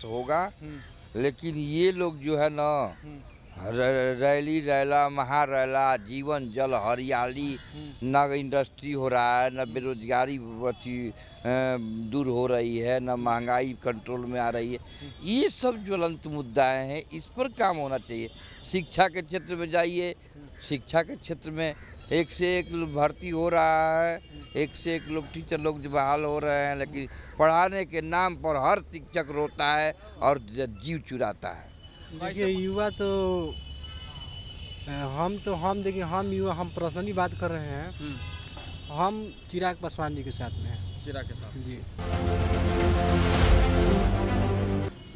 विकास होगा। लेकिन ये लोग जो है ना, रैली रैला महारैला, जीवन जल हरियाली, ना इंडस्ट्री हो रहा है, ना बेरोजगारी दूर हो रही है, ना महंगाई कंट्रोल में आ रही है। ये सब ज्वलंत मुद्दाएं हैं, इस पर काम होना चाहिए। शिक्षा के क्षेत्र में जाइए, शिक्षा के क्षेत्र में एक से एक भर्ती हो रहा है, एक से एक लोग टीचर लोग बहाल हो रहे हैं, लेकिन पढ़ाने के नाम पर हर शिक्षक रोता है और जीव चुराता है। देखिए युवा तो हम देखिए हम युवा, हम पर्सनली बात कर रहे हैं। हम चिराग पासवान जी के साथ में हैं। चिराग के साथ जी।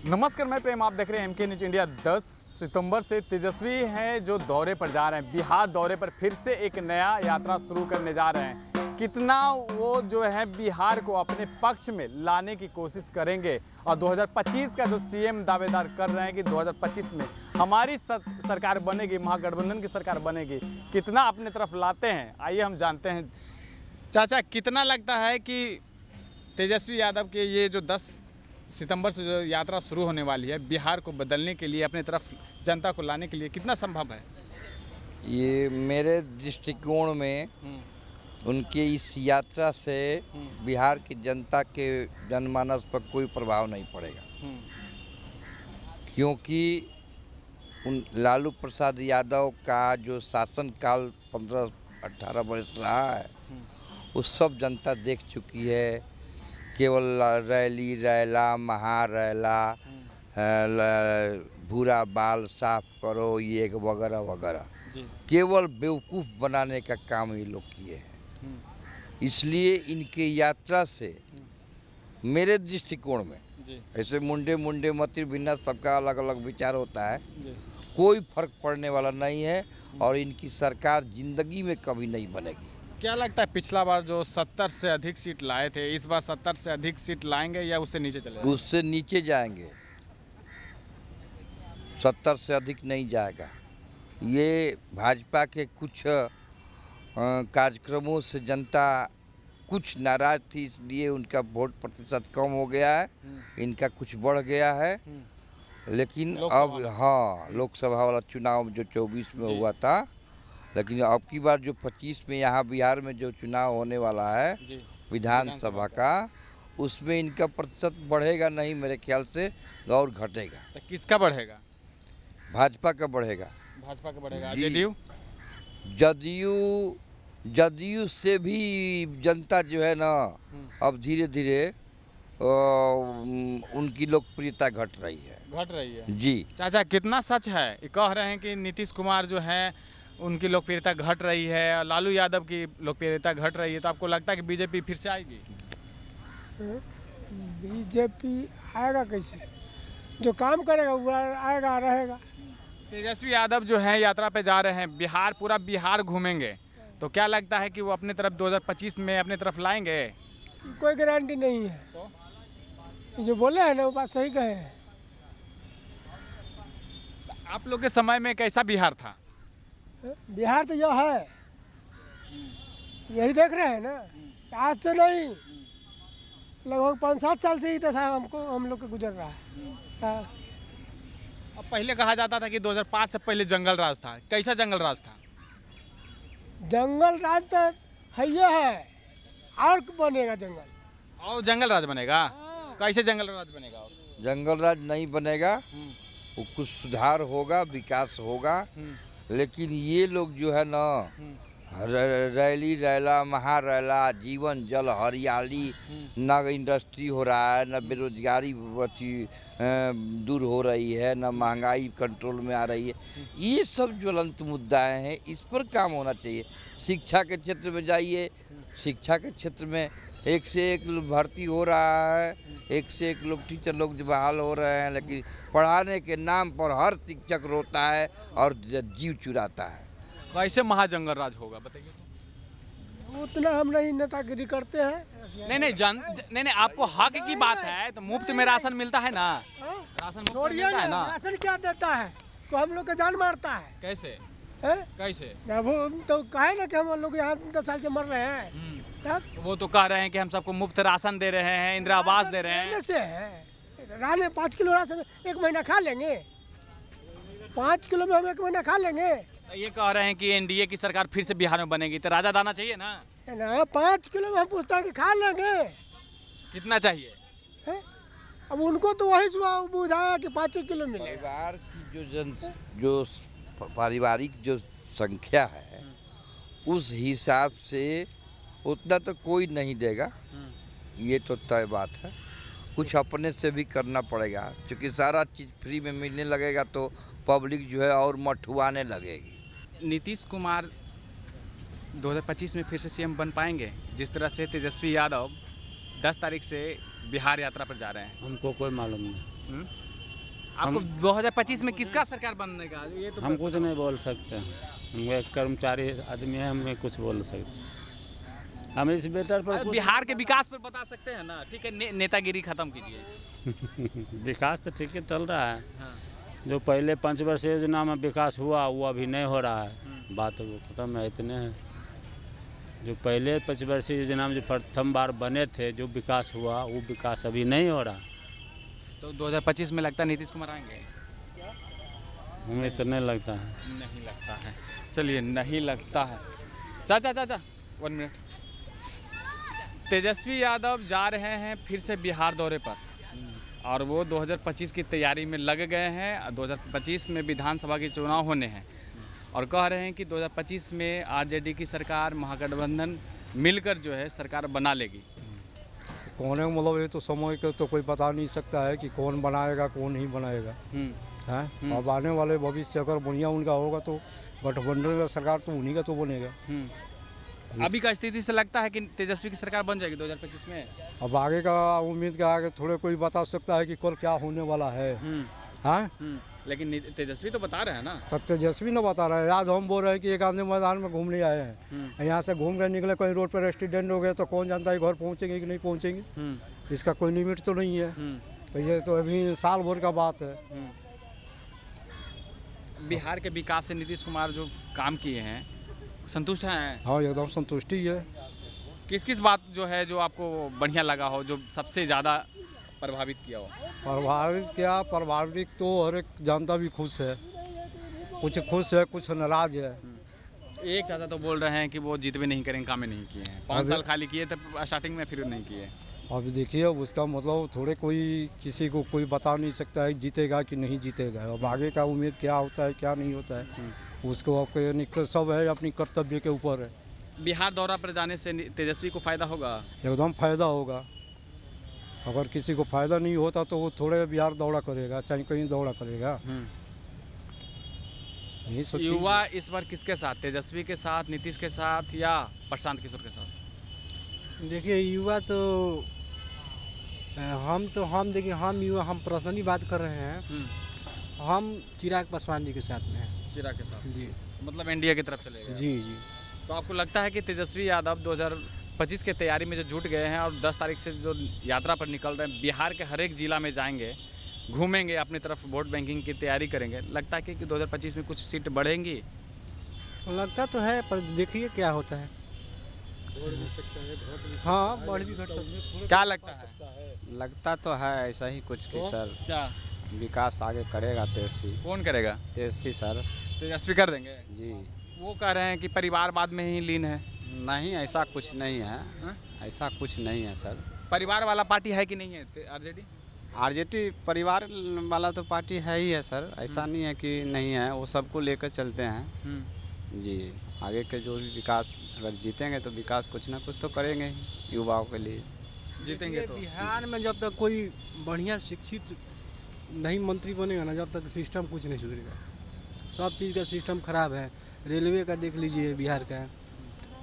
नमस्कार, मैं प्रेम, आप देख रहे हैं MK न्यूज इंडिया। 10 सितंबर से तेजस्वी हैं जो दौरे पर जा रहे हैं, बिहार दौरे पर फिर से एक नया यात्रा शुरू करने जा रहे हैं। कितना वो जो है बिहार को अपने पक्ष में लाने की कोशिश करेंगे, और 2025 का जो CM दावेदार कर रहे हैं कि 2025 में हमारी सरकार बनेगी, महागठबंधन की सरकार बनेगी, कितना अपने तरफ लाते हैं, आइए हम जानते हैं। चाचा, कितना लगता है कि तेजस्वी यादव के ये जो 10 सितंबर से जो यात्रा शुरू होने वाली है, बिहार को बदलने के लिए, अपने तरफ जनता को लाने के लिए, कितना संभव है? ये मेरे दृष्टिकोण में उनके इस यात्रा से बिहार की जनता के जनमानस पर कोई प्रभाव नहीं पड़ेगा, क्योंकि उन लालू प्रसाद यादव का जो शासनकाल 15-18 वर्ष रहा है, उस सब जनता देख चुकी है। केवल रैली रैला महारैला, भूरा बाल साफ करो, ये वगैरह वगैरह, केवल बेवकूफ़ बनाने का काम ये लोग किए हैं। इसलिए इनके यात्रा से मेरे दृष्टिकोण में, ऐसे मुंडे मतिर भिन्ना, सबका अलग अलग विचार होता है, कोई फर्क पड़ने वाला नहीं है और इनकी सरकार जिंदगी में कभी नहीं बनेगी। क्या लगता है, पिछला बार जो 70 से अधिक सीट लाए थे, इस बार 70 से अधिक सीट लाएंगे या उससे नीचे चले जाएंगे? उससे नीचे जाएंगे, 70 से अधिक नहीं जाएगा। ये भाजपा के कुछ कार्यक्रमों से जनता कुछ नाराज थी, इसलिए उनका वोट प्रतिशत कम हो गया है, इनका कुछ बढ़ गया है। लेकिन अब हाँ, लोकसभा वाला चुनाव जो 24 में हुआ था, लेकिन अब की बार जो 25 में यहाँ बिहार में जो चुनाव होने वाला है विधानसभा का, उसमें इनका प्रतिशत बढ़ेगा नहीं मेरे ख्याल से, और घटेगा। तो किसका बढ़ेगा? भाजपा का बढ़ेगा। भाजपा का बढ़ेगा। जदयू से भी जनता जो है ना, अब धीरे धीरे उनकी लोकप्रियता घट रही है। जी चाचा, कितना सच है? ये कह रहे हैं कि नीतीश कुमार जो है उनकी लोकप्रियता घट रही है और लालू यादव की लोकप्रियता घट रही है, तो आपको लगता है कि बीजेपी फिर से आएगी? बीजेपी आएगा कैसे? जो काम करेगा वो आएगा, रहेगा। तेजस्वी यादव जो है यात्रा पे जा रहे हैं, बिहार, पूरा बिहार घूमेंगे, तो क्या लगता है कि वो अपने तरफ 2025 में अपने तरफ लाएंगे? कोई गारंटी नहीं है। तो जो बोले हैं ना वो बात सही कहे हैं। आप लोग के समय में कैसा बिहार था? बिहार तो जो है यही देख रहे हैं ना, आज से नहीं, लगभग 5-7 साल से ही तो साहब हम लोग का गुजर रहा है। अब पहले कहा जाता था कि 2005 से पहले जंगल राज था। कैसा जंगल राज था? जंगल राज तो है ही है, और बनेगा जंगल, और जंगल राज बनेगा? कैसे जंगल राज बनेगा? और जंगल राज नहीं बनेगा, वो कुछ सुधार होगा, विकास होगा। लेकिन ये लोग जो है ना, रैली रैला महारैला, जीवन जल हरियाली, ना इंडस्ट्री हो रहा है, ना बेरोजगारी दूर हो रही है, ना महंगाई कंट्रोल में आ रही है। ये सब ज्वलंत मुद्दाएं हैं, इस पर काम होना चाहिए। शिक्षा के क्षेत्र में जाइए, शिक्षा के क्षेत्र में एक से एक भर्ती हो रहा है, एक से एक लोग टीचर लोग बहाल हो रहे हैं, लेकिन पढ़ाने के नाम पर हर शिक्षक रोता है और जीव चुराता है। कैसे महाजंगल राज होगा, बताइए तो। उतना हम नहीं नेतागिरी करते हैं। नहीं, आपको हक की बात है, तो मुफ्त में राशन मिलता है ना? राशन मुफ्त में मिलता है ना? राशन क्या देता है? तो हम लोग का जान मारता है। कैसे? कैसे? वो तो कहे ना कि हम लोग यहाँ 10 साल से मर रहे हैं, तब वो तो कह रहे हैं कि हम सबको मुफ्त राशन दे रहे हैं, इंदिरा आवास दे रहे हैं। से है राने 5 किलो राशन एक महीना खा लेंगे? 5 किलो में हम एक महीना खा लेंगे? ये कह रहे हैं कि एनडीए की सरकार फिर से बिहार में बनेगी तो राजा दाना चाहिए ना। है ना, 5 किलो में हम पूछता है कि खा लेंगे कितना चाहिए? हैं? अब उनको तो वही बुझाया कि 5 किलो मिले। परिवार की जो पारिवारिक जो संख्या है उस हिसाब से उतना तो कोई नहीं देगा, ये तो तय बात है। कुछ अपने से भी करना पड़ेगा, क्योंकि सारा चीज़ फ्री में मिलने लगेगा तो पब्लिक जो है और मठुआने लगेगी। नीतीश कुमार 2025 में फिर से सीएम बन पाएंगे? जिस तरह से तेजस्वी यादव 10 तारीख से बिहार यात्रा पर जा रहे हैं। हमको कोई मालूम नहीं। आपको 2025 में किसका सरकार बनने का ये तो हम कुछ नहीं बोल सकते। हम एक कर्मचारी आदमी है, हमें कुछ बोल सकते। हम इस बेटर पर बिहार के विकास पर बता सकते हैं ना। ठीक है, नेतागिरी खत्म कीजिए। विकास तो ठीक है चल रहा है। हाँ। जो पहले 5 वर्ष योजना में विकास हुआ वो अभी नहीं हो रहा है। बात वो खत्म है, इतने हैं। जो पहले 5 वर्ष योजना में जो प्रथम बार बने थे, जो विकास हुआ वो विकास अभी नहीं हो रहा। तो 2025 में लगता है नीतीश कुमार आएंगे? हमें तो नहीं लगता है। नहीं लगता है। चलिए, नहीं लगता है। चाचा 1 मिनट। तेजस्वी यादव जा रहे हैं फिर से बिहार दौरे पर और वो 2025 की तैयारी में लग गए हैं। 2025 में विधानसभा के चुनाव होने हैं और कह रहे हैं कि 2025 में आरजेडी की सरकार, महागठबंधन मिलकर जो है सरकार बना लेगी। कौन है, मतलब ये तो समय का तो कोई बता नहीं सकता है कि कौन बनाएगा कौन नहीं बनाएगा है। अब आने वाले भविष्य अगर बढ़िया उनका होगा तो गठबंधन का सरकार तो उन्हीं का तो बनेगा। अभी का स्थिति से लगता है कि तेजस्वी की सरकार बन जाएगी 2025 में। अब आगे का उम्मीद का आगे थोड़े कोई बता सकता है कि कल क्या होने वाला है। हाँ, लेकिन तेजस्वी तो बता रहे हैं ना। तो तेजस्वी न बता रहे हैं। आज हम बोल रहे हैं कि एक आधे मैदान में घूमने आए हैं, यहाँ से घूम कर निकले, कहीं रोड पर एक्सीडेंट हो गया तो कौन जानता है घर पहुँचेंगे कि नहीं पहुँचेंगे। इसका कोई लिमिट तो नहीं है। तो ये तो अभी साल भर का बात है। बिहार के विकास से नीतीश कुमार जो काम किए हैं संतुष्ट हैं? हाँ, एकदम संतुष्टि है। किस बात जो है जो आपको बढ़िया लगा हो, जो सबसे ज़्यादा प्रभावित किया हो? प्रभावित तो हर एक जनता भी खुश है, कुछ खुश है कुछ नाराज है। एक चाचा तो बोल रहे हैं कि वो जितने नहीं करेंगे, काम नहीं किए हैं। 5 साल खाली किए थे स्टार्टिंग में, फिर नहीं किए। अब देखिए, अब उसका मतलब थोड़े कोई किसी को कोई बता नहीं सकता है जीतेगा कि नहीं जीतेगा। अब आगे का उम्मीद क्या होता है क्या नहीं होता है, उसको आपके सब है अपनी कर्तव्य के ऊपर है। बिहार दौरा पर जाने से तेजस्वी को फायदा होगा? एकदम फायदा होगा। अगर किसी को फायदा नहीं होता तो वो थोड़े बिहार दौड़ा करेगा, चाहे कहीं दौड़ा करेगा। यही सब युवा इस बार किसके साथ, तेजस्वी के साथ, नीतीश के साथ या प्रशांत किशोर के साथ? देखिए, युवा तो हम देखिए, हम पर्सनली बात कर रहे हैं। हम चिराग पासवान जी के साथ में हैं। चिराग के साथ जी, मतलब एनडीए की तरफ चलेगा? जी। तो आपको लगता है कि तेजस्वी यादव 2025 के तैयारी में जो जुट गए हैं और 10 तारीख से जो यात्रा पर निकल रहे हैं, बिहार के हर एक ज़िला में जाएंगे, घूमेंगे, अपनी तरफ वोट बैंकिंग की तैयारी करेंगे, लगता है कि 2025 में कुछ सीट बढ़ेंगी? लगता तो है, पर देखिए क्या होता है। हाँ, बढ़ भी घट सकता है। क्या लगता है? लगता तो है ऐसा ही कुछ कि सर क्या विकास आगे करेगा तेजस्वी। कौन करेगा? तेजस्वी सर। तेजस्वी कर देंगे जी। वो कह रहे हैं कि परिवारवाद में ही लीन है। नहीं, ऐसा कुछ नहीं है। ऐसा कुछ नहीं है सर। परिवार वाला पार्टी है कि नहीं है आरजेडी? आरजेडी परिवार वाला तो पार्टी है ही है सर। ऐसा नहीं है कि नहीं है, वो सबको लेकर चलते हैं। जी, आगे के जो भी विकास, अगर जीतेंगे तो विकास कुछ ना कुछ तो करेंगे ही युवाओं के लिए। जीतेंगे तो बिहार में जब तक कोई बढ़िया शिक्षित नहीं मंत्री बनेगा ना, जब तक सिस्टम कुछ नहीं सुधरेगा। सब चीज़ का सिस्टम खराब है। रेलवे का देख लीजिए, बिहार का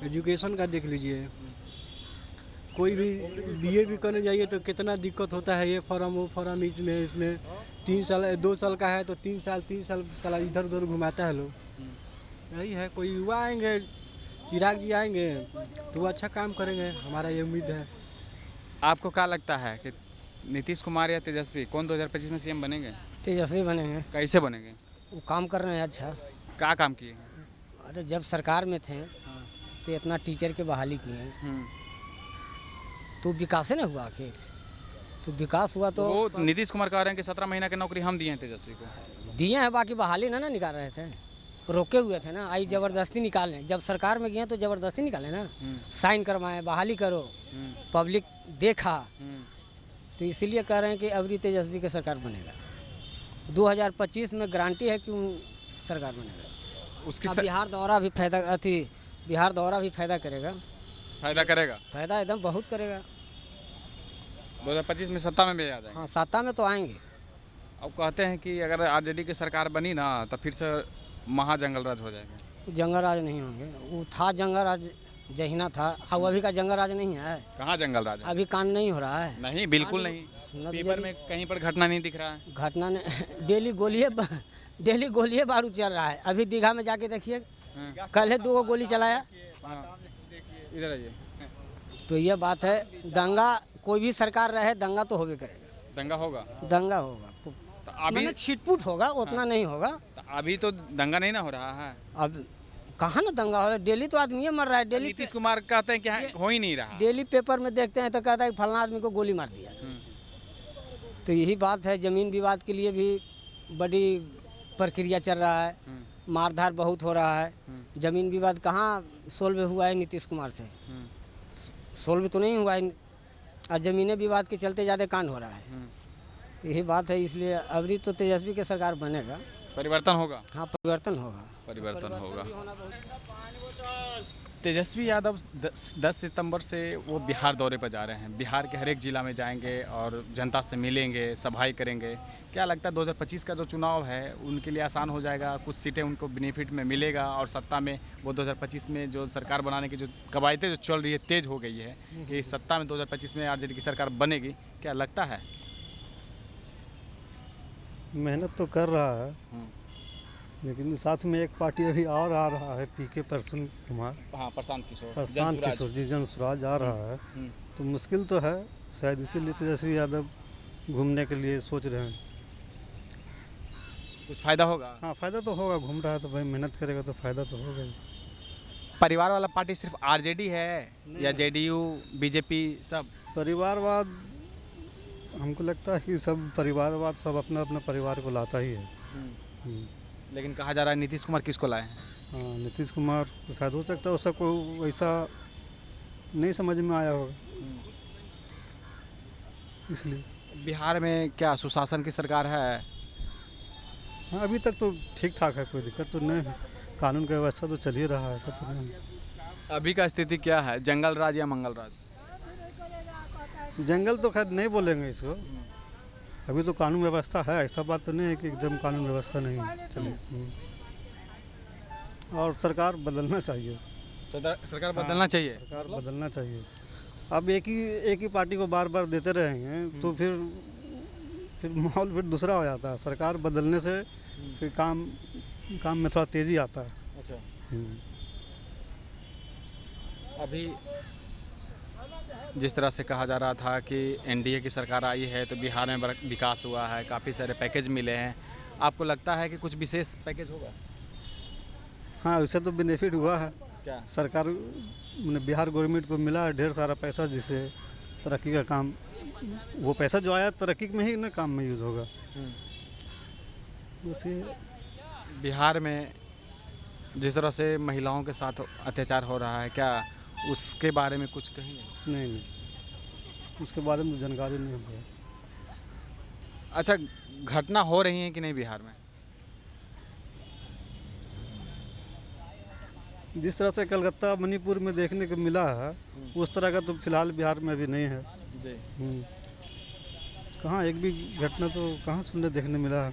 एजुकेशन का देख लीजिए। कोई भी बीए भी करने जाइए तो कितना दिक्कत होता है, ये फॉर्म वो फॉर्म, इसमें 3 साल 2 साल का है तो 3 साल इधर उधर घुमाता है लोग। यही है। कोई युवा आएंगे, चिराग जी आएंगे तो वो अच्छा काम करेंगे, हमारा ये उम्मीद है। आपको क्या लगता है कि नीतीश कुमार या तेजस्वी कौन 2025 में सीएम बनेंगे? तेजस्वी बनेंगे। कैसे बनेंगे? वो काम कर रहे हैं अच्छा। क्या काम किए हैं? अरे जब सरकार में थे तो इतना टीचर की बहाली किए हैं तो विकास ना हुआ आखिर। तो विकास हुआ तो वो नीतीश कुमार कह रहे हैं कि 17 महीना की नौकरी हम दिए हैं तेजस्वी को। दिए हैं, बाकी बहाली ना निकाल रहे थे, रोके हुए थे ना। आई ज़बरदस्ती निकालें, जब सरकार में गए तो ज़बरदस्ती निकालें ना, साइन करवाएं, बहाली करो, पब्लिक देखा, तो इसीलिए कह रहे हैं कि अबरी तेजस्वी की सरकार बनेगा। 2025 में गारंटी है कि सरकार बनेगा। उसकी बिहार दौरा भी फायदा करेगा। फायदा करेगा, फायदा एकदम बहुत करेगा। 2025 में सत्ता में भी आ जाएंगे। हाँ, सत्ता में तो आएंगे। अब कहते हैं कि अगर आरजेडी की सरकार बनी ना तो फिर से महाजंगल राज हो जाएगा। जंगल राज नहीं होंगे, वो था जंगल राज जहीना था, अब अभी का जंगल राज नहीं है। कहाँ जंगल राज है? अभी कांड नहीं हो रहा है। नहीं, बिल्कुल नहीं। पेपर में कहीं पर घटना नहीं दिख रहा है। घटना ने डेली गोलियां बारूद चल रहा है। अभी दीघा में जाके देखिए, कल 2 गोली चलाया। इधर आइए। तो ये बात है, दंगा कोई भी सरकार रहे, दंगा तो होबे करेगा। दंगा होगा। तो अभी छिटपुट होगा, उतना नहीं होगा। तो अभी तो दंगा नहीं ना हो रहा है। अब कहाँ ना दंगा हो रहा है, डेली तो आदमी मर रहा है। डेली नीतीश कुमार कहते हैं कि हो ही नहीं रहा। डेली पेपर में देखते हैं तो कहता है कि फलाना आदमी को गोली मार दिया। तो यही बात है, जमीन विवाद के लिए भी बड़ी प्रक्रिया चल रहा है, मारधार बहुत हो रहा है। जमीन विवाद कहाँ सोल्व हुआ है नीतीश कुमार से? सोल्व तो नहीं हुआ है, और जमीनी विवाद के चलते ज़्यादा कांड हो रहा है। यही बात है, इसलिए अबरी तो तेजस्वी की सरकार बनेगा, परिवर्तन होगा। हाँ, परिवर्तन होगा। परिवर्तन होगा। तेजस्वी यादव 10 सितंबर से वो बिहार दौरे पर जा रहे हैं। बिहार के हर एक ज़िला में जाएंगे और जनता से मिलेंगे, सभाएं करेंगे। क्या लगता है 2025 का जो चुनाव है उनके लिए आसान हो जाएगा? कुछ सीटें उनको बेनिफिट में मिलेगा और सत्ता में वो 2025 में जो सरकार बनाने की जो कवायदें जो चल रही है तेज़ हो गई है कि सत्ता में 2025 में आरजेडी की सरकार बनेगी, क्या लगता है? मेहनत तो कर रहा है, लेकिन साथ में एक पार्टी अभी और आ रहा है, पीके प्रसून कुमार। हाँ, प्रशांत किशोर जी, जन स्वराज आ रहा है। तो मुश्किल तो है, शायद इसीलिए तेजस्वी यादव घूमने के लिए सोच रहे हैं। कुछ फ़ायदा होगा? हाँ, फ़ायदा तो होगा, घूम रहा है तो भाई मेहनत करेगा तो फ़ायदा तो होगा ही। परिवार वाला पार्टी सिर्फ आरजेडी है या जेडीयू, बीजेपी सब? परिवारवाद हमको लगता है कि सब परिवारवाद सब अपना अपना परिवार को लाता ही है। लेकिन कहा जा रहा है नीतीश कुमार किसको लाए हैं? हाँ, नीतीश कुमार शायद हो सकता है, उस सबको वैसा नहीं समझ में आया होगा, इसलिए। बिहार में क्या सुशासन की सरकार है? हाँ, अभी तक तो ठीक ठाक है, कोई दिक्कत तो नहीं है, कानून का व्यवस्था तो चल ही रहा है, ऐसा तो नहीं है। अभी का स्थिति क्या है, जंगल राज या मंगल राज? जंगल तो खैर नहीं बोलेंगे इसको, अभी तो कानून व्यवस्था है, ऐसा बात तो नहीं है कि एकदम कानून व्यवस्था नहीं चले। और सरकार बदलना चाहिए। सरकार बदलना चाहिए? सरकार बदलना चाहिए। अब एक ही पार्टी को बार बार देते रहेंगे तो फिर माहौल फिर दूसरा हो जाता है। सरकार बदलने से फिर काम में थोड़ा तेज़ी आता है। अच्छा। अभी जिस तरह से कहा जा रहा था कि एनडीए की सरकार आई है तो बिहार में बड़ा विकास हुआ है, काफ़ी सारे पैकेज मिले हैं, आपको लगता है कि कुछ विशेष पैकेज होगा? हाँ, उससे तो बेनिफिट हुआ है। क्या? सरकार बिहार गवर्नमेंट को मिला है ढेर सारा पैसा, जिससे तरक्की का काम, वो पैसा जो आया तरक्की में ही ना काम में यूज़ होगा। बिहार में जिस तरह से महिलाओं के साथ अत्याचार हो रहा है, क्या उसके बारे में कुछ कहेंगे? नहीं, उसके बारे में जानकारी नहीं है। अच्छा, घटना हो रही है कि नहीं बिहार में? जिस तरह से कलकत्ता मणिपुर में देखने को मिला है, उस तरह का तो फिलहाल बिहार में अभी नहीं है जी। कहाँ एक भी घटना तो कहाँ सुनने देखने मिला है?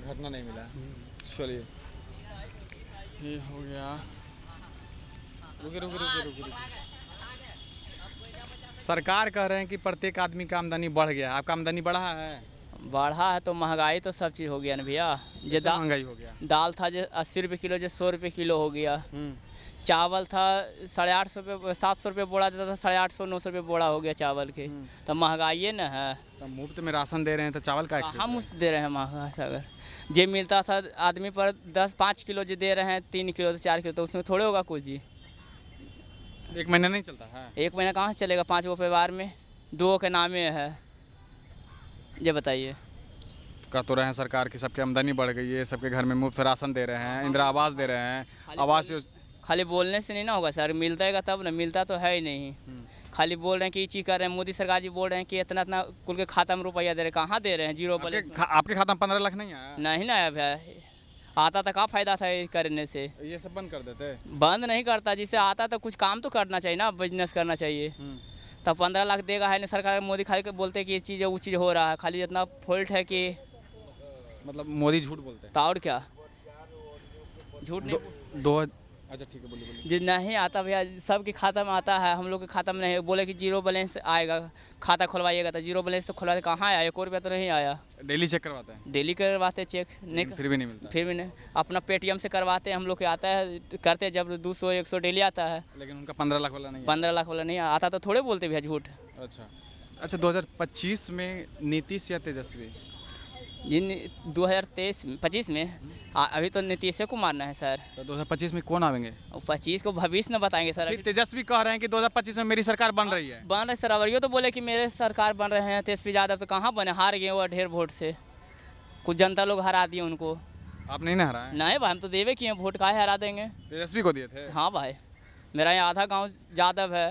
घटना नहीं मिला। चलिए, ये हो गया। रुकिए। सरकार कह रहे हैं कि प्रत्येक आदमी का आमदनी बढ़ गया। आपका आमदनी बढ़ा है? बढ़ा है तो महंगाई तो सब चीज़ हो गया ना भैया। जैसे महंगाई हो गया, दाल था जो 80 रुपये किलो, जो 100 रुपये किलो हो गया। चावल था 850 रुपये, 700 रुपये बोरा देता था, 850 900 रुपये बोरा हो गया चावल के। तो महंगाई न है। तो मुफ्त में राशन दे रहे हैं तो चावल का हम मुफ्त दे रहे हैं महंगा से। अगर जो मिलता था आदमी पर 5 किलो जो दे रहे हैं, 3 किलो तो 4 किलो, तो उसमें थोड़े होगा कुछ जी। एक महीना नहीं चलता है? एक महीना कहाँ से चलेगा? 5 गो परिवार में 2 के नामे है, ये बताइए। कह तो रहे हैं सरकार की सबकी आमदनी बढ़ गई है, सबके घर में मुफ्त राशन दे रहे हैं, इंदिरा आवास दे रहे हैं, आवास खाली बोलने से नहीं ना होगा सर, मिलता है तब ना, मिलता तो है ही नहीं। खाली बोल रहे हैं कि ये चीज़ कर रहे हैं, मोदी सरकार जी बोल रहे हैं कि इतना इतना कुल के खाता में रुपया दे रहे हैं, कहाँ दे रहे हैं? Zero balance. आपके खाता में 15 लाख नहीं आया? नहीं ना आया भाई, आता था क्या फ़ायदा था ये करने से? ये सब बंद कर देते। बंद नहीं करता, जिससे आता तो कुछ काम तो करना चाहिए ना, बिजनेस करना चाहिए। तब 15 लाख देगा है ना सरकार, मोदी खाली के बोलते हैं कि ये चीज़ है वो चीज़ हो रहा है, खाली इतना फॉल्ट है कि मतलब मोदी झूठ बोलते हैं। तो और क्या, झूठ नहीं। अच्छा ठीक है, बोलिए। जी नहीं आता भैया, सबके खाता में आता है, हम लोग के खाता में नहीं। बोले कि जीरो बैलेंस आएगा, खाता खुलवाइएगा, तो जीरो बैलेंस तो खुलवाते कहाँ आया? 1 रुपया तो नहीं आया। डेली चेक करवाते हैं? डेली करवाते चेक, नहीं फिर भी नहीं मिलता? फिर भी नहीं। अपना पेटीएम से करवाते हैं हम लोग के, आता है करते हैं जब 200-100 डेली आता है। लेकिन उनका 15 लाख वाला नहीं? 15 लाख वाला नहीं आता तो थोड़े बोलते भैया झूठ। अच्छा 2025 में नीतीश या तेजस्वी? जिन 2025 में अभी तो नीतीश को मारना है सर। तो 2025 में कौन आएंगे? 25 को भविष्य न बताएंगे सर। फिर तेजस्वी कह रहे हैं कि 2025 में मेरी सरकार बन रही है। बन रहे सर, अवरियो तो बोले कि मेरे सरकार बन रहे हैं। तेजस्वी यादव तो कहाँ बने, हार गए वो ढेर वोट से, कुछ जनता लोग हरा दिए उनको। आप नहीं ना हराए? नहीं भाई, हम तो देवे किए, वोट काहे हरा देंगे? तेजस्वी को दिए थे? हाँ भाई, मेरा यहाँ आधा गाँव यादव है।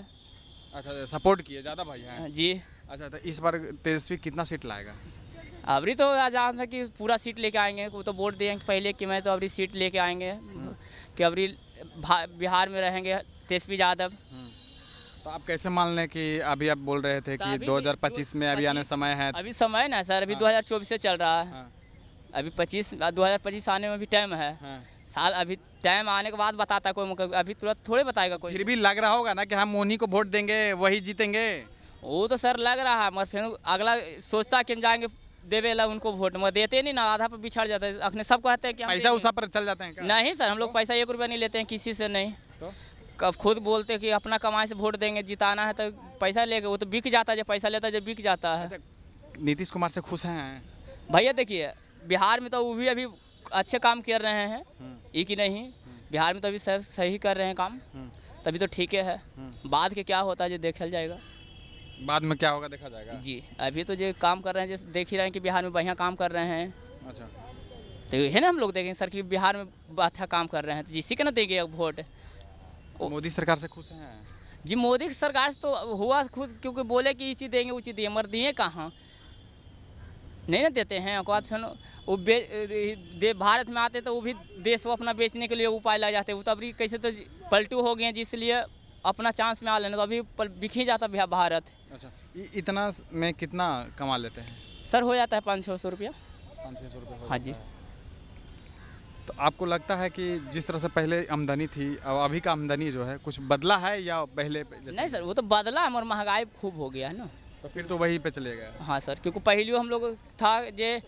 अच्छा, सपोर्ट किए ज़्यादा भाई हैं जी। अच्छा, तो इस बार तेजस्वी कितना सीट लाएगा? अभी तो आजाद है कि पूरा सीट लेके आएंगे, वो तो वोट देंगे पहले कि मैं तो अभी सीट लेके आएंगे कि अभी बिहार में रहेंगे तेजस्वी यादव। तो आप कैसे मान लें कि अभी आप बोल रहे थे कि 2025 में अभी आने समय है? अभी समय ना सर, अभी 2024 से चल रहा है। अभी 2025 आने में भी टाइम है। साल अभी टाइम आने के बाद बताता कोई, अभी तुरंत थोड़े बताएगा कोई। फिर भी लग रहा होगा ना कि हम उन्हीं को वोट देंगे, वही जीतेंगे। वो तो सर लग रहा है, मगर फिर अगला सोचता कि हम जाएंगे देवे ला उनको वोट, मगर देते नहीं ना, आधा पर बिछड़ जाता है। अपने सब कहते हैं कि पैसा उसा पर चल जाते हैं क्या? नहीं सर, हम लोग पैसा 1 रुपया नहीं लेते हैं किसी से, नहीं। तो कब खुद बोलते हैं कि अपना कमाई से वोट देंगे, जिताना है तो पैसा लेके, वो तो बिक जाता है, जब पैसा लेता है जब बिक जाता है। नीतीश कुमार से खुश हैं भैया? देखिए बिहार में तो वो भी अभी अच्छे काम कर रहे हैं, ये कि नहीं, बिहार में तो अभी सही कर रहे हैं काम, तभी तो ठीक है। बाद के क्या होता है जो देखा जाएगा, बाद में क्या होगा देखा जाएगा। जी अभी तो जो काम कर रहे हैं, जैसे देख ही रहे हैं कि बिहार में बढ़िया काम कर रहे हैं। अच्छा, तो है ना, हम लोग देखेंगे सर कि बिहार में अच्छा काम कर रहे हैं, तो जिसी का ना देंगे वोट। मोदी सरकार से खुश हैं? जी मोदी सरकार से तो हुआ खुद, क्योंकि बोले कि ये चीज़ देंगे वो चीज़ देंगे, मगर दिए कहाँ, नहीं ना देते हैं। और बाद फिर वो भारत में आते तो वो भी देश को अपना बेचने के लिए उपाय लग जाते हैं। वो तो अभी कैसे तो पलटू हो गए हैं, जिसलिए अपना चांस में आ लेना, तो अभी बिक ही जाता भारत। अच्छा, इतना में कितना कमा लेते हैं सर? हो जाता है 500-600 रुपया। 500-600 रुपया? हाँ जी। तो आपको लगता है कि जिस तरह से पहले आमदनी थी और अभी का आमदनी जो है कुछ बदला है या पहले जैसे? नहीं सर, वो तो बदला है, मगर महंगाई खूब हो गया है ना, तो फिर तो वही पे चलेगा। हाँ सर, क्योंकि पहले हम लोग था जे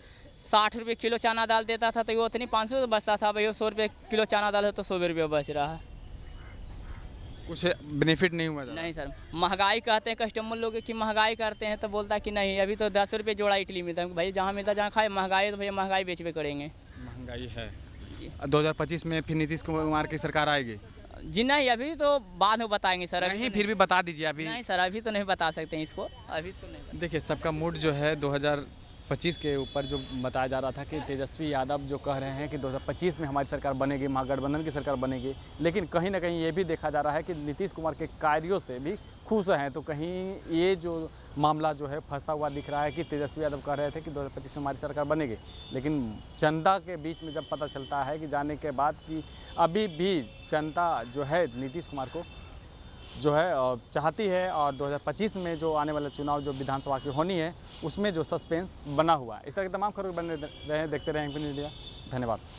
60 रुपये किलो चना दाल देता था, तो वो उतनी 500 बचता था। भाई 100 रुपये किलो चना दाल है तो 100 रुपये बच रहा है। कुछ बेनिफिट नहीं हुआ? नहीं सर, महंगाई कहते हैं कस्टमर लोग कि महंगाई करते हैं, तो बोलता है कि नहीं, अभी तो 10 रुपये जोड़ा इडली मिलता है। भाई जहाँ मिलता जहाँ खाए, महंगाई तो भैया महंगाई बेचबे करेंगे। महंगाई है। 2025 में फिर नीतीश कुमार की सरकार आएगी? जी नहीं, अभी तो बाद में बताएंगे सर। नहीं, फिर भी बता दीजिए अभी। नहीं सर, अभी तो नहीं बता सकते हैं इसको, अभी तो नहीं। देखिए, सबका मूड जो है 2025 के ऊपर जो बताया जा रहा था कि तेजस्वी यादव जो कह रहे हैं कि 2025 में हमारी सरकार बनेगी, महागठबंधन की सरकार बनेगी, लेकिन कहीं ना कहीं ये भी देखा जा रहा है कि नीतीश कुमार के कार्यों से भी खुश हैं। तो कहीं ये जो मामला जो है फंसा हुआ दिख रहा है कि तेजस्वी यादव कह रहे थे कि 2025 में हमारी सरकार बनेगी, लेकिन जनता के बीच में जब पता चलता है कि जाने के बाद कि अभी भी जनता जो है नीतीश कुमार को जो है चाहती है, और 2025 में जो आने वाला चुनाव जो विधानसभा की होनी है उसमें जो सस्पेंस बना हुआ है। इस तरह के तमाम खबरें बने रहे, देखते रहें एमके न्यूज़ इंडिया। धन्यवाद।